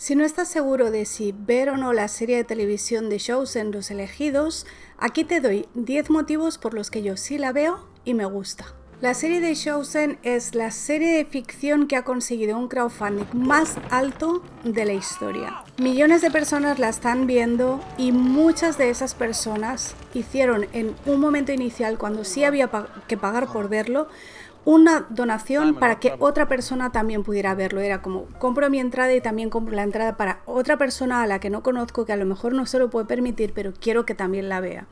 Si no estás seguro de si ver o no la serie de televisión The Chosen, Los Elegidos, aquí te doy 10 motivos por los que yo sí la veo y me gusta. La serie The Chosen es la serie de ficción que ha conseguido un crowdfunding más alto de la historia. Millones de personas la están viendo y muchas de esas personas hicieron en un momento inicial, cuando sí había que pagar por verlo, una donación para que otra persona también pudiera verlo. Era como, compro mi entrada y también compro la entrada para otra persona a la que no conozco, que a lo mejor no se lo puede permitir, pero quiero que también la vea.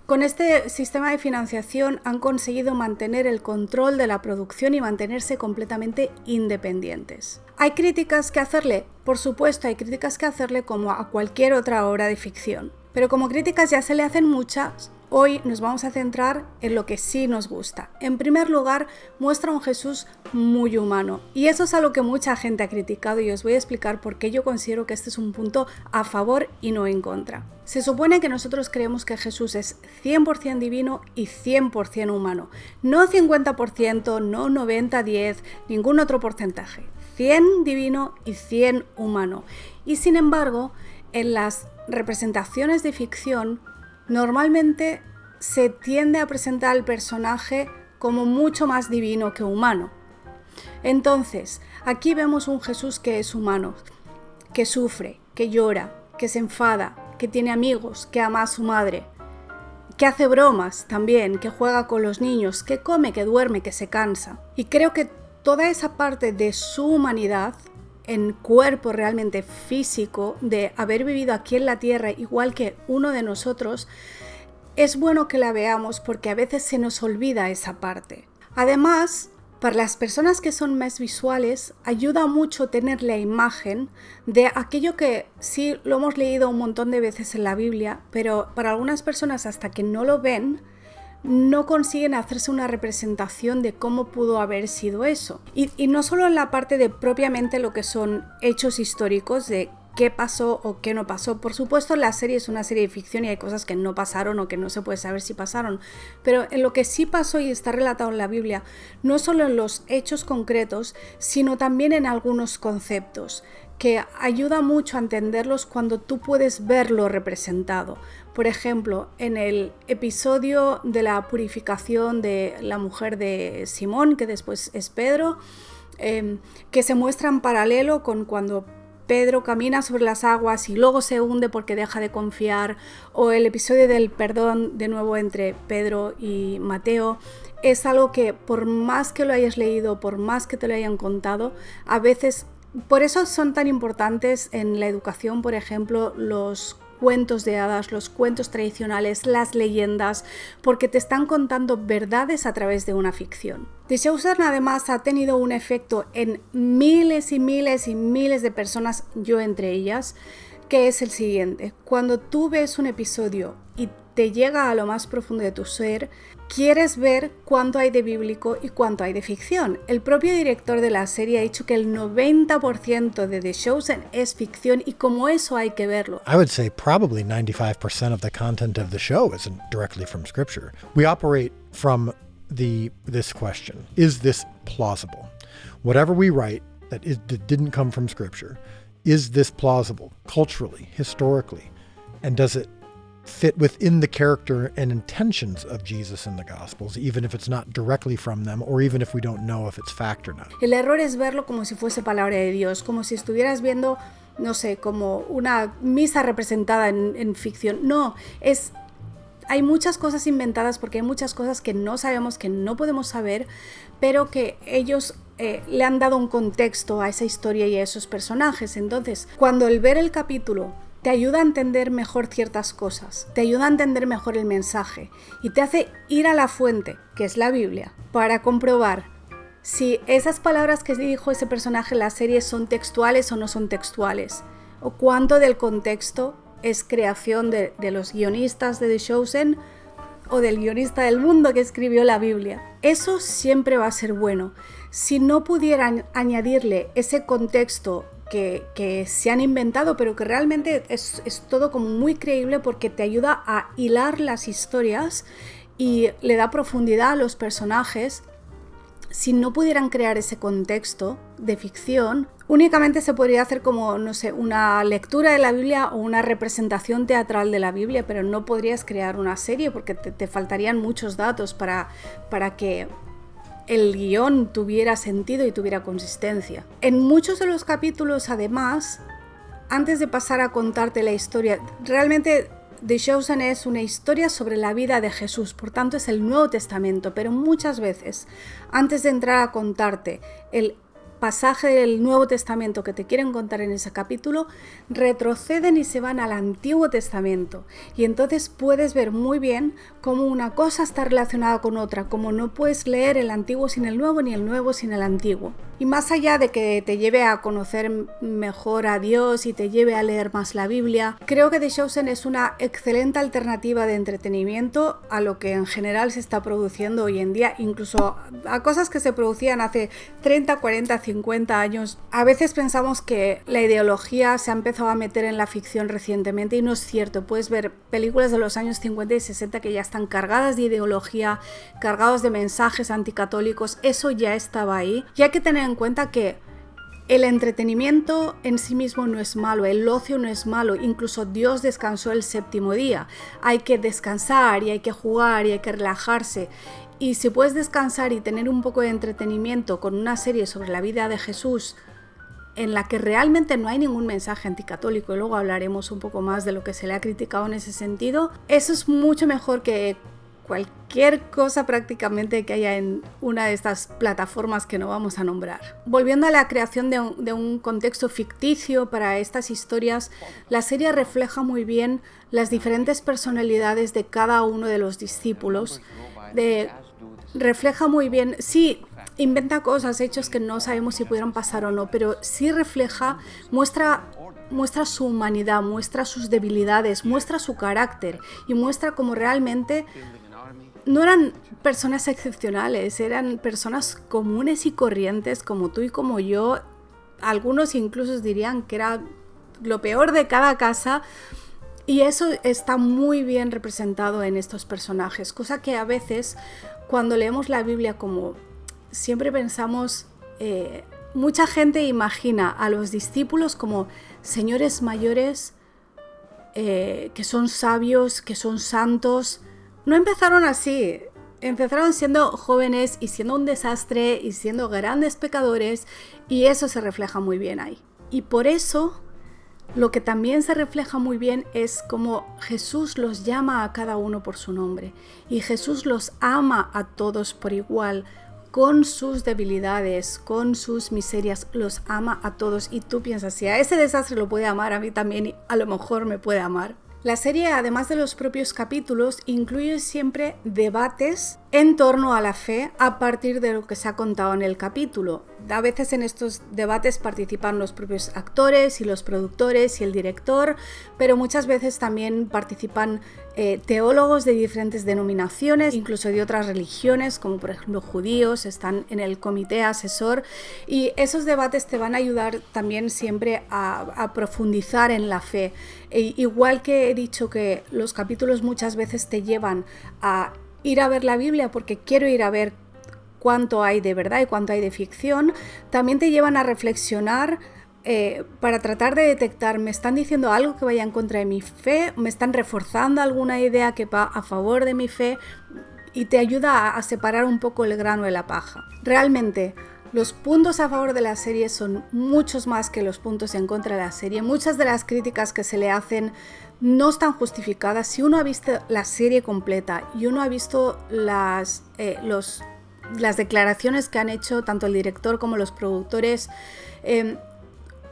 Con este sistema de financiación han conseguido mantener el control de la producción y mantenerse completamente independientes. ¿Hay críticas que hacerle? Por supuesto, hay críticas que hacerle como a cualquier otra obra de ficción. Pero como críticas ya se le hacen muchas, hoy nos vamos a centrar en lo que sí nos gusta. En primer lugar, muestra un Jesús muy humano. Y eso es algo que mucha gente ha criticado y os voy a explicar por qué yo considero que este es un punto a favor y no en contra. Se supone que nosotros creemos que Jesús es 100% divino y 100% humano. No 50%, no 90-10, ningún otro porcentaje. 100 divino y 100 humano. Y sin embargo, en las representaciones de ficción, normalmente se tiende a presentar al personaje como mucho más divino que humano. Entonces, aquí vemos un Jesús que es humano, que sufre, que llora, que se enfada, que tiene amigos, que ama a su madre, que hace bromas también, que juega con los niños, que come, que duerme, que se cansa. Y creo que toda esa parte de su humanidad, en cuerpo realmente físico, de haber vivido aquí en la tierra igual que uno de nosotros, es bueno que la veamos porque a veces se nos olvida esa parte. Además, para las personas que son más visuales, ayuda mucho tener la imagen de aquello que sí lo hemos leído un montón de veces en la Biblia, pero para algunas personas hasta que no lo ven, no consiguen hacerse una representación de cómo pudo haber sido eso. Y no solo en la parte de propiamente lo que son hechos históricos, de qué pasó o qué no pasó. Por supuesto, la serie es una serie de ficción y hay cosas que no pasaron o que no se puede saber si pasaron, pero en lo que sí pasó y está relatado en la Biblia, no solo en los hechos concretos, sino también en algunos conceptos, que ayuda mucho a entenderlos cuando tú puedes verlo representado. Por ejemplo, en el episodio de la purificación de la mujer de Simón, que después es Pedro, que se muestra en paralelo con cuando Pedro camina sobre las aguas y luego se hunde porque deja de confiar, o el episodio del perdón de nuevo entre Pedro y Mateo, es algo que por más que lo hayas leído, por más que te lo hayan contado, a veces, por eso son tan importantes en la educación, por ejemplo, los cuentos de hadas, los cuentos tradicionales, las leyendas, porque te están contando verdades a través de una ficción. The Chosen además ha tenido un efecto en miles y miles y miles de personas, yo entre ellas, que es el siguiente: cuando tú ves un episodio y te llega a lo más profundo de tu ser, quieres ver cuánto hay de bíblico y cuánto hay de ficción. El propio director de la serie ha dicho que el 90% de The Chosen es ficción y como eso hay que verlo. I would say probably 95% of the content of the show isn't directly from Scripture. We operate from this question: is this plausible? Whatever we write that didn't come from Scripture, is this plausible culturally, historically, and does it fit within the character and intentions of Jesus in the Gospels, even if it's not directly from them, or even if we don't know if it's fact or not. El error es verlo como si fuese palabra de Dios, como si estuvieras viendo, no sé, como una misa representada en ficción. No, hay muchas cosas inventadas porque hay muchas cosas que no sabemos, que no podemos saber, pero que ellos le han dado un contexto a esa historia y a esos personajes. Entonces, cuando el ver el capítulo te ayuda a entender mejor ciertas cosas, te ayuda a entender mejor el mensaje y te hace ir a la fuente, que es la Biblia, para comprobar si esas palabras que dijo ese personaje en la serie son textuales o no son textuales, o cuánto del contexto es creación de los guionistas de The Chosen o del guionista del mundo que escribió la Biblia. Eso siempre va a ser bueno. Si no pudieran añadirle ese contexto que se han inventado, pero que realmente es todo como muy creíble porque te ayuda a hilar las historias y le da profundidad a los personajes, si no pudieran crear ese contexto de ficción, únicamente se podría hacer como, no sé, una lectura de la Biblia o una representación teatral de la Biblia, pero no podrías crear una serie porque te faltarían muchos datos para que el guión tuviera sentido y tuviera consistencia. En muchos de los capítulos, además, antes de pasar a contarte la historia, realmente The Chosen es una historia sobre la vida de Jesús, por tanto es el Nuevo Testamento, pero muchas veces, antes de entrar a contarte el pasaje del Nuevo Testamento que te quieren contar en ese capítulo, retroceden y se van al Antiguo Testamento. Y entonces puedes ver muy bien cómo una cosa está relacionada con otra, como no puedes leer el Antiguo sin el Nuevo ni el Nuevo sin el Antiguo. Y más allá de que te lleve a conocer mejor a Dios y te lleve a leer más la Biblia, creo que The Chosen es una excelente alternativa de entretenimiento a lo que en general se está produciendo hoy en día, incluso a cosas que se producían hace 30, 40, 50 años. A veces pensamos que la ideología se ha empezado a meter en la ficción recientemente y no es cierto. Puedes ver películas de los años 50 y 60 que ya están cargadas de ideología, cargados de mensajes anticatólicos. Eso ya estaba ahí. Y hay que tener en cuenta que el entretenimiento en sí mismo no es malo, el ocio no es malo, incluso Dios descansó el séptimo día. Hay que descansar y hay que jugar y hay que relajarse. Y si puedes descansar y tener un poco de entretenimiento con una serie sobre la vida de Jesús en la que realmente no hay ningún mensaje anticatólico, y luego hablaremos un poco más de lo que se le ha criticado en ese sentido, eso es mucho mejor que cualquier cosa prácticamente que haya en una de estas plataformas que no vamos a nombrar. Volviendo a la creación de un contexto ficticio para estas historias, la serie refleja muy bien las diferentes personalidades de cada uno de los discípulos. Refleja muy bien, sí, inventa cosas, hechos que no sabemos si pudieron pasar o no, pero sí refleja, muestra su humanidad, muestra sus debilidades, muestra su carácter y muestra cómo realmente no eran personas excepcionales, eran personas comunes y corrientes como tú y como yo. Algunos incluso dirían que era lo peor de cada casa. Y eso está muy bien representado en estos personajes, cosa que a veces cuando leemos la Biblia, como siempre pensamos, mucha gente imagina a los discípulos como señores mayores que son sabios, que son santos. No empezaron así, empezaron siendo jóvenes y siendo un desastre y siendo grandes pecadores, y eso se refleja muy bien ahí. Y por eso lo que también se refleja muy bien es cómo Jesús los llama a cada uno por su nombre y Jesús los ama a todos por igual, con sus debilidades, con sus miserias, los ama a todos. Y tú piensas, si a ese desastre lo puede amar, a mí también a lo mejor me puede amar. La serie, además de los propios capítulos, incluye siempre debates en torno a la fe a partir de lo que se ha contado en el capítulo. A veces en estos debates participan los propios actores y los productores y el director, pero muchas veces también participan teólogos de diferentes denominaciones, incluso de otras religiones, como por ejemplo judíos, están en el comité asesor, y esos debates te van a ayudar también siempre a profundizar en la fe. Igual que he dicho que los capítulos muchas veces te llevan a ir a ver la Biblia porque quiero ir a ver cuánto hay de verdad y cuánto hay de ficción, también te llevan a reflexionar para tratar de detectar, ¿me están diciendo algo que vaya en contra de mi fe? ¿Me están reforzando alguna idea que va a favor de mi fe? Y te ayuda a separar un poco el grano de la paja. Realmente, los puntos a favor de la serie son muchos más que los puntos en contra de la serie. Muchas de las críticas que se le hacen no están justificadas. Si uno ha visto la serie completa y uno ha visto las declaraciones que han hecho tanto el director como los productores,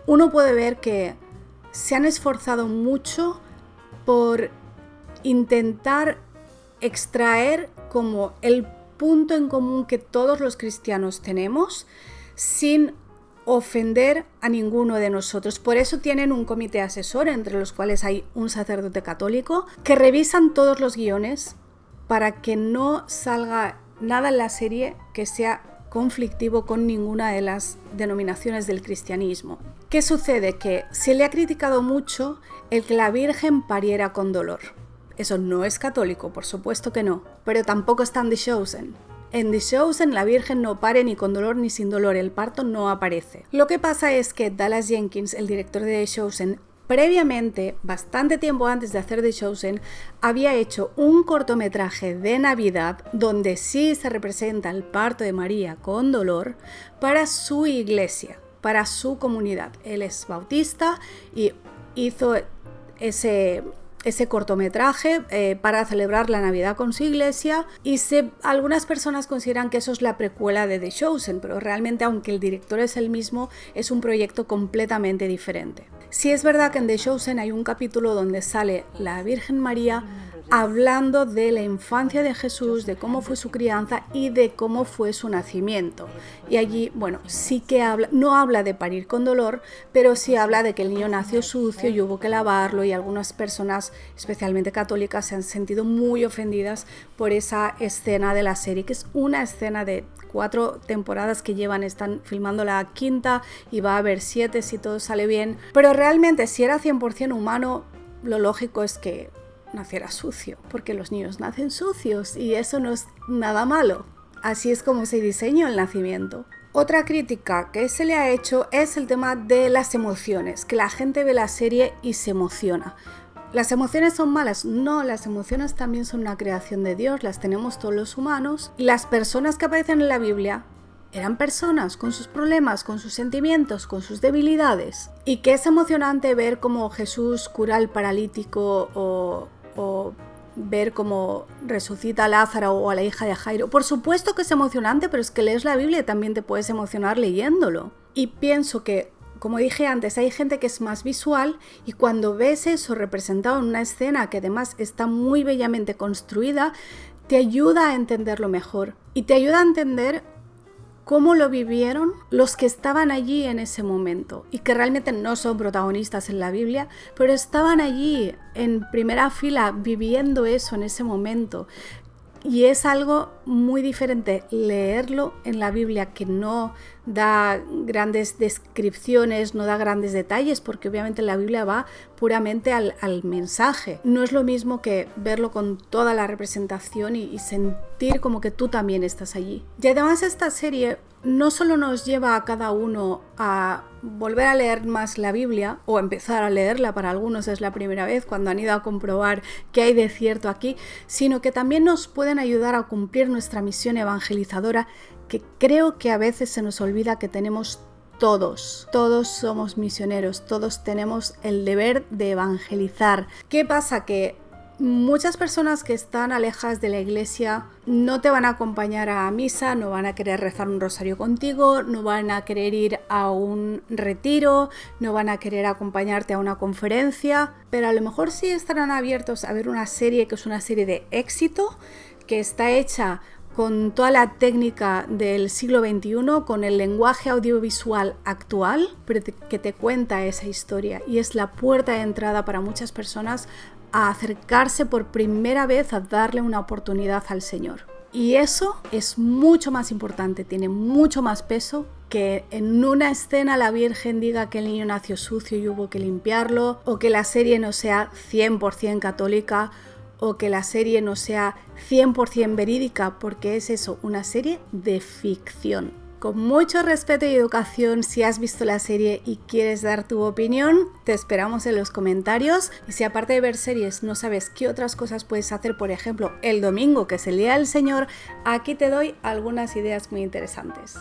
uno puede ver que se han esforzado mucho por intentar extraer como el punto en común que todos los cristianos tenemos sin ofender a ninguno de nosotros. Por eso tienen un comité asesor, entre los cuales hay un sacerdote católico, que revisan todos los guiones para que no salga nada en la serie que sea conflictivo con ninguna de las denominaciones del cristianismo. ¿Qué sucede? Que se le ha criticado mucho el que la Virgen pariera con dolor. Eso no es católico, por supuesto que no, pero tampoco está en The Chosen. En The Chosen la Virgen no pare ni con dolor ni sin dolor, el parto no aparece. Lo que pasa es que Dallas Jenkins, el director de The Chosen, previamente, bastante tiempo antes de hacer The Chosen, había hecho un cortometraje de Navidad donde sí se representa el parto de María con dolor para su iglesia, para su comunidad. Él es bautista y hizo ese cortometraje para celebrar la Navidad con su iglesia, y algunas personas consideran que eso es la precuela de The Chosen, pero realmente, aunque el director es el mismo, es un proyecto completamente diferente. Sí es verdad que en The Chosen hay un capítulo donde sale la Virgen María hablando de la infancia de Jesús, de cómo fue su crianza y de cómo fue su nacimiento. Y allí, bueno, sí que no habla de parir con dolor, pero sí habla de que el niño nació sucio y hubo que lavarlo, y algunas personas, especialmente católicas, se han sentido muy ofendidas por esa escena de la serie, que es una escena de 4 temporadas que llevan, están filmando la 5ª y va a haber 7 si todo sale bien. Pero realmente, si era 100% humano, lo lógico es que naciera sucio, porque los niños nacen sucios y eso no es nada malo. Así es como se diseñó el nacimiento. Otra crítica que se le ha hecho es el tema de las emociones, que la gente ve la serie y se emociona. ¿Las emociones son malas? No, las emociones también son una creación de Dios, las tenemos todos los humanos. Las personas que aparecen en la Biblia eran personas con sus problemas, con sus sentimientos, con sus debilidades. Y que es emocionante ver cómo Jesús cura al paralítico o ver cómo resucita a Lázaro o a la hija de Jairo. Por supuesto que es emocionante, pero es que lees la Biblia y también te puedes emocionar leyéndolo. Y pienso que, como dije antes, hay gente que es más visual, y cuando ves eso representado en una escena que además está muy bellamente construida, te ayuda a entenderlo mejor y te ayuda a entender cómo lo vivieron los que estaban allí en ese momento y que realmente no son protagonistas en la Biblia, pero estaban allí en primera fila viviendo eso en ese momento. Y es algo muy diferente leerlo en la Biblia, que no da grandes descripciones, no da grandes detalles, porque obviamente la Biblia va puramente al mensaje. No es lo mismo que verlo con toda la representación y sentir como que tú también estás allí. Y además esta serie no solo nos lleva a cada uno a volver a leer más la Biblia, o empezar a leerla, para algunos es la primera vez cuando han ido a comprobar qué hay de cierto aquí, sino que también nos pueden ayudar a cumplir nuestra misión evangelizadora, que creo que a veces se nos olvida que tenemos todos somos misioneros, todos tenemos el deber de evangelizar. ¿Qué pasa? Que muchas personas que están alejadas de la iglesia no te van a acompañar a misa, no van a querer rezar un rosario contigo, no van a querer ir a un retiro, no van a querer acompañarte a una conferencia, pero a lo mejor sí estarán abiertos a ver una serie que es una serie de éxito, que está hecha con toda la técnica del siglo XXI, con el lenguaje audiovisual actual, pero que te cuenta esa historia, y es la puerta de entrada para muchas personas a acercarse por primera vez a darle una oportunidad al Señor. Y eso es mucho más importante, tiene mucho más peso que en una escena la Virgen diga que el niño nació sucio y hubo que limpiarlo, o que la serie no sea 100% católica, o que la serie no sea 100% verídica, porque es eso, una serie de ficción. Con mucho respeto y educación, si has visto la serie y quieres dar tu opinión, te esperamos en los comentarios. Y si aparte de ver series no sabes qué otras cosas puedes hacer, por ejemplo, el domingo, que es el Día del Señor, aquí te doy algunas ideas muy interesantes.